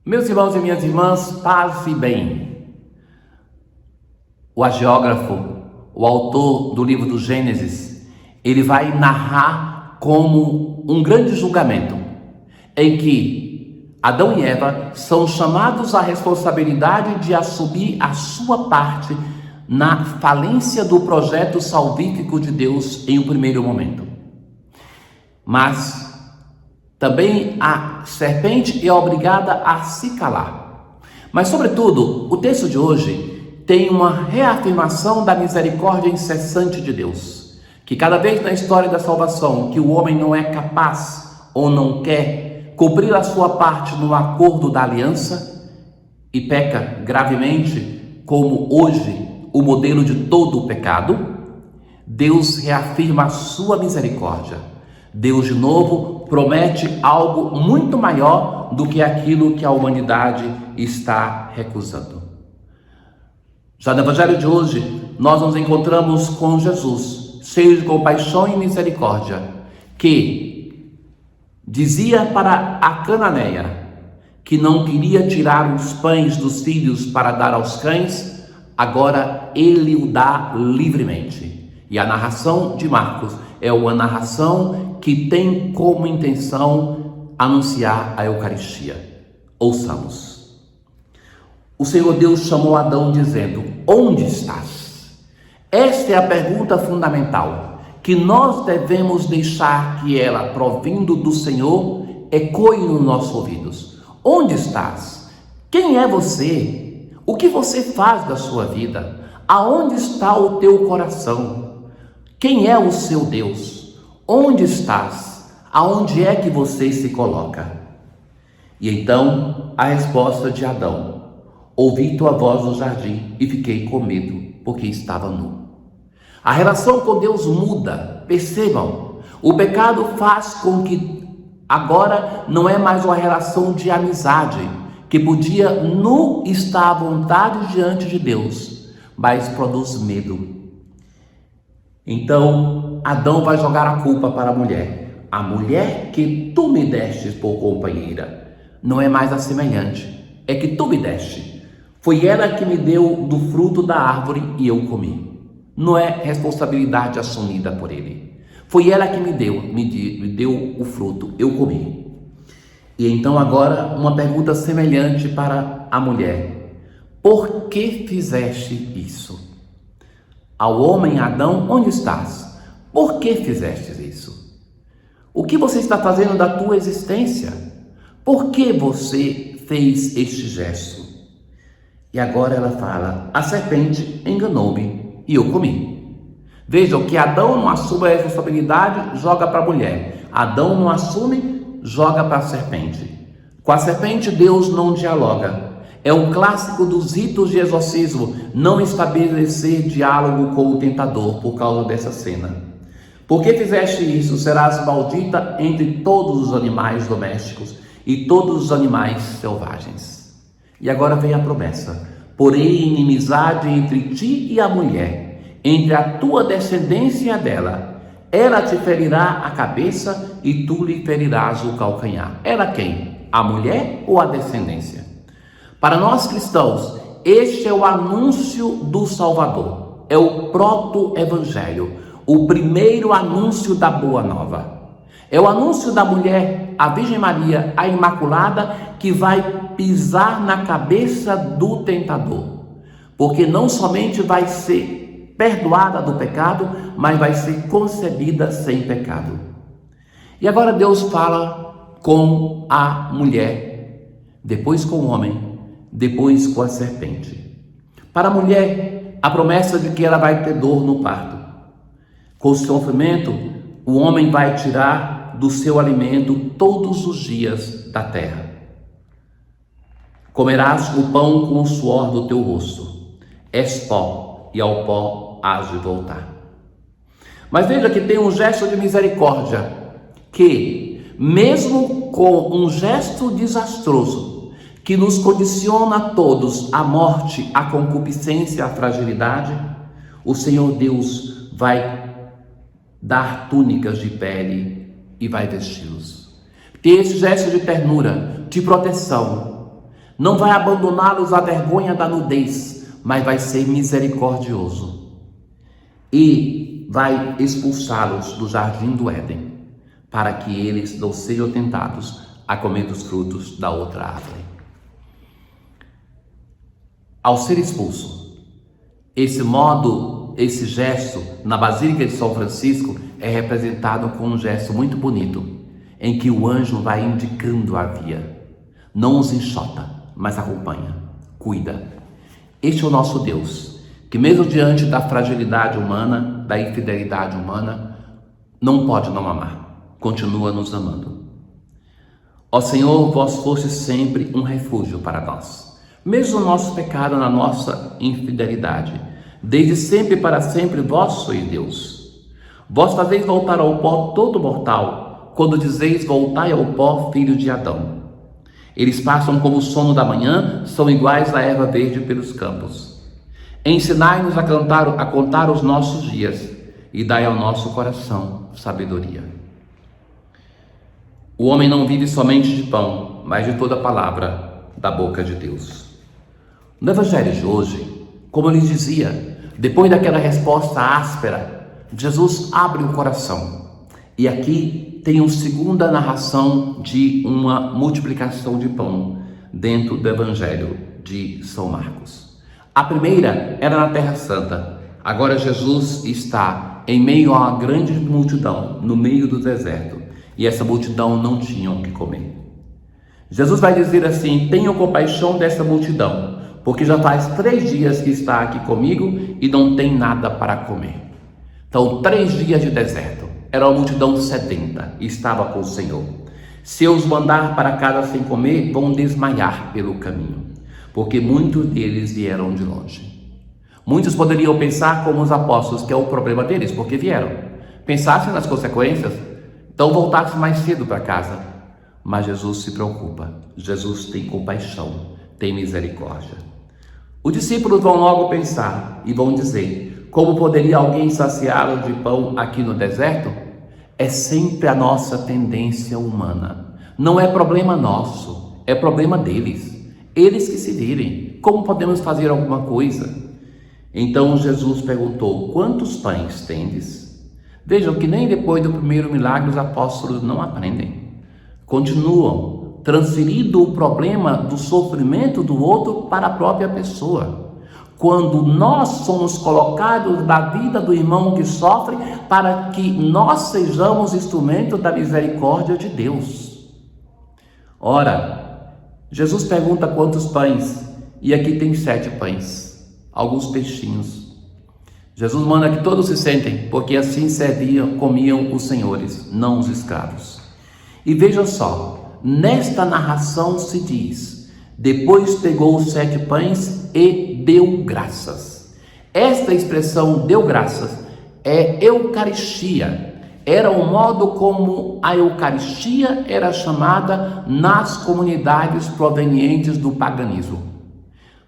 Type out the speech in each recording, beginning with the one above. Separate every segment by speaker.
Speaker 1: Meus irmãos e minhas irmãs, paz e bem. O agiógrafo, o autor do livro do Gênesis, ele vai narrar como um grande julgamento, em que Adão e Eva são chamados à responsabilidade de assumir a sua parte na falência do projeto salvífico de Deus em um primeiro momento. Mas também a serpente é obrigada a se calar. Mas, sobretudo, o texto de hoje tem uma reafirmação da misericórdia incessante de Deus, que cada vez na história da salvação que o homem não é capaz ou não quer cumprir a sua parte no acordo da aliança e peca gravemente, como hoje o modelo de todo o pecado, Deus reafirma a sua misericórdia. Deus, de novo, promete algo muito maior do que aquilo que a humanidade está recusando. Já no Evangelho de hoje, nós nos encontramos com Jesus, cheio de compaixão e misericórdia, que dizia para a cananeia que não queria tirar os pães dos filhos para dar aos cães, agora ele o dá livremente. E a narração de Marcos é uma narração que tem como intenção anunciar a Eucaristia. Ouçamos. O Senhor Deus chamou Adão dizendo: onde estás? Esta é a pergunta fundamental, que nós devemos deixar que ela, provindo do Senhor, ecoe nos nossos ouvidos. Onde estás? Quem é você? O que você faz da sua vida? Aonde está o teu coração? Quem é o seu Deus? Onde estás? Aonde é que você se coloca? E então a resposta de Adão: ouvi tua voz no jardim e fiquei com medo, porque estava nu. A relação com Deus muda, percebam. O pecado faz com que agora não é mais uma relação de amizade, que podia nu estar à vontade diante de Deus, mas produz medo. Então, Adão vai jogar a culpa para a mulher que tu me destes por companheira. Não é mais a semelhante, é que tu me deste. Foi ela que me deu do fruto da árvore e eu comi. Não é responsabilidade assumida por ele. Foi ela que me deu o fruto, eu comi. E então agora uma pergunta semelhante para a mulher: por que fizeste isso? Ao homem Adão: onde estás? Por que fizestes isso? O que você está fazendo da tua existência? Por que você fez este gesto? E agora ela fala: a serpente enganou-me e eu comi. Vejam que Adão não assume a responsabilidade, joga para a mulher. Adão não assume, joga para a serpente. Com a serpente Deus não dialoga. É um clássico dos ritos de exorcismo não estabelecer diálogo com o tentador por causa dessa cena. Por que fizeste isso? Serás maldita entre todos os animais domésticos e todos os animais selvagens. E agora vem a promessa: porém inimizade entre ti e a mulher, entre a tua descendência e a dela. Ela te ferirá a cabeça e tu lhe ferirás o calcanhar. Ela quem? A mulher ou a descendência? Para nós cristãos, este é o anúncio do Salvador, é o proto-evangelho, o primeiro anúncio da Boa Nova. É o anúncio da mulher, a Virgem Maria, a Imaculada, que vai pisar na cabeça do tentador, porque não somente vai ser perdoada do pecado, mas vai ser concebida sem pecado. E agora Deus fala com a mulher, depois com o homem, depois com a serpente. Para a mulher, a promessa de que ela vai ter dor no parto. Com o sofrimento, o homem vai tirar do seu alimento todos os dias da terra. Comerás o pão com o suor do teu rosto. És pó, e ao pó hás de voltar. Mas veja que tem um gesto de misericórdia, que mesmo com um gesto desastroso, que nos condiciona a todos à morte, à concupiscência, à fragilidade, o Senhor Deus vai dar túnicas de pele e vai vesti-los. Ter esse gesto de ternura, de proteção, Não vai abandoná-los à vergonha da nudez, mas vai ser misericordioso. E vai expulsá-los do jardim do Éden, para que eles não sejam tentados a comer dos frutos da outra árvore. Ao ser expulso, esse gesto na Basílica de São Francisco é representado com um gesto muito bonito, em que o anjo vai indicando a via. Não os enxota, mas acompanha, cuida. Este é o nosso Deus, que mesmo diante da fragilidade humana, da infidelidade humana, não pode não amar, continua nos amando. Ó Senhor, vós fostes sempre um refúgio para nós, mesmo no nosso pecado, na nossa infidelidade. Desde sempre para sempre vós sois Deus. Vós fazeis voltar ao pó todo mortal, quando dizeis voltai ao pó, filho de Adão. Eles passam como o sono da manhã, são iguais à erva verde pelos campos. Ensinai-nos a contar os nossos dias, e dai ao nosso coração sabedoria. O homem não vive somente de pão, mas de toda palavra da boca de Deus. No Evangelho de hoje, como eu lhes dizia, depois daquela resposta áspera, Jesus abre o coração. E aqui tem uma segunda narração de uma multiplicação de pão dentro do Evangelho de São Marcos. A primeira era na Terra Santa. Agora Jesus está em meio a uma grande multidão, no meio do deserto. E essa multidão não tinha o que comer. Jesus vai dizer assim: tenham compaixão dessa multidão, porque já faz 3 dias que está aqui comigo e não tem nada para comer. Então, 3 dias de deserto. Era uma multidão sedenta e estava com o Senhor. Se eu os mandar para casa sem comer, vão desmaiar pelo caminho, porque muitos deles vieram de longe. Muitos poderiam pensar como os apóstolos, que é o problema deles, porque vieram. Pensassem nas consequências, então voltassem mais cedo para casa. Mas Jesus se preocupa, Jesus tem compaixão, tem misericórdia. Os discípulos vão logo pensar e vão dizer: como poderia alguém saciá-los de pão aqui no deserto? É sempre a nossa tendência humana. Não é problema nosso, é problema deles. Eles que se virem. Como podemos fazer alguma coisa? Então Jesus perguntou: quantos pães tendes? Vejam que nem depois do primeiro milagre os apóstolos não aprendem. Continuam transferindo o problema do sofrimento do outro para a própria pessoa. Quando nós somos colocados na vida do irmão que sofre, para que nós sejamos instrumento da misericórdia de Deus. Ora, Jesus pergunta quantos pães, e aqui tem 7 pães, alguns peixinhos. Jesus manda que todos se sentem, porque assim comiam os senhores, não os escravos. E vejam só, nesta narração se diz: depois pegou os 7 pães e deu graças. Esta expressão deu graças é Eucaristia. Era o modo como a Eucaristia era chamada nas comunidades provenientes do paganismo.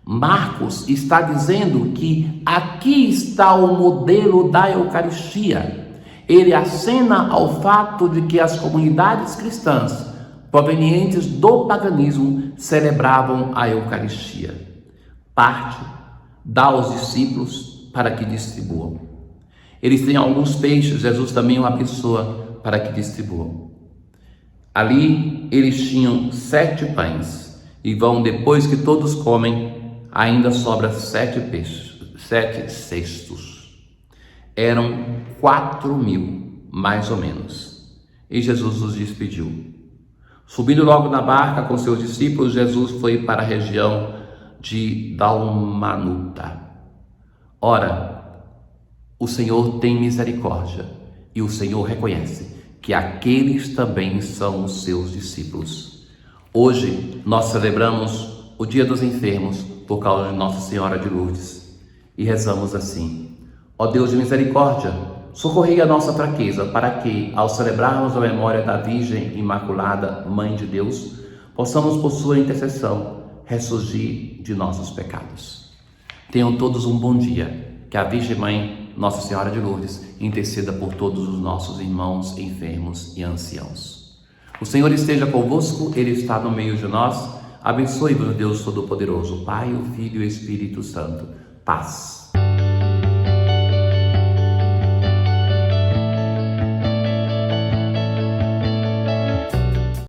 Speaker 1: Marcos está dizendo que aqui está o modelo da Eucaristia. Ele acena ao fato de que as comunidades cristãs provenientes do paganismo celebravam a Eucaristia. Parte, dá aos discípulos para que distribuam. Eles têm alguns peixes, Jesus também o abençoa para que distribuam. Ali eles tinham 7 pães e vão, depois que todos comem, ainda sobra 7 peixes, 7 cestos. Eram 4.000, mais ou menos. E Jesus os despediu. Subindo logo na barca com seus discípulos, Jesus foi para a região de Dalmanuta. Ora, o Senhor tem misericórdia e o Senhor reconhece que aqueles também são os seus discípulos. Hoje nós celebramos o Dia dos Enfermos por causa de Nossa Senhora de Lourdes e rezamos assim: ó Deus de misericórdia, socorrei a nossa fraqueza, para que, ao celebrarmos a memória da Virgem Imaculada, Mãe de Deus, possamos, por sua intercessão, ressurgir de nossos pecados. Tenham todos um bom dia. Que a Virgem Mãe, Nossa Senhora de Lourdes, interceda por todos os nossos irmãos enfermos e anciãos. O Senhor esteja convosco, Ele está no meio de nós. Abençoe-vos, Deus Todo-Poderoso, Pai, o Filho e o Espírito Santo. Paz.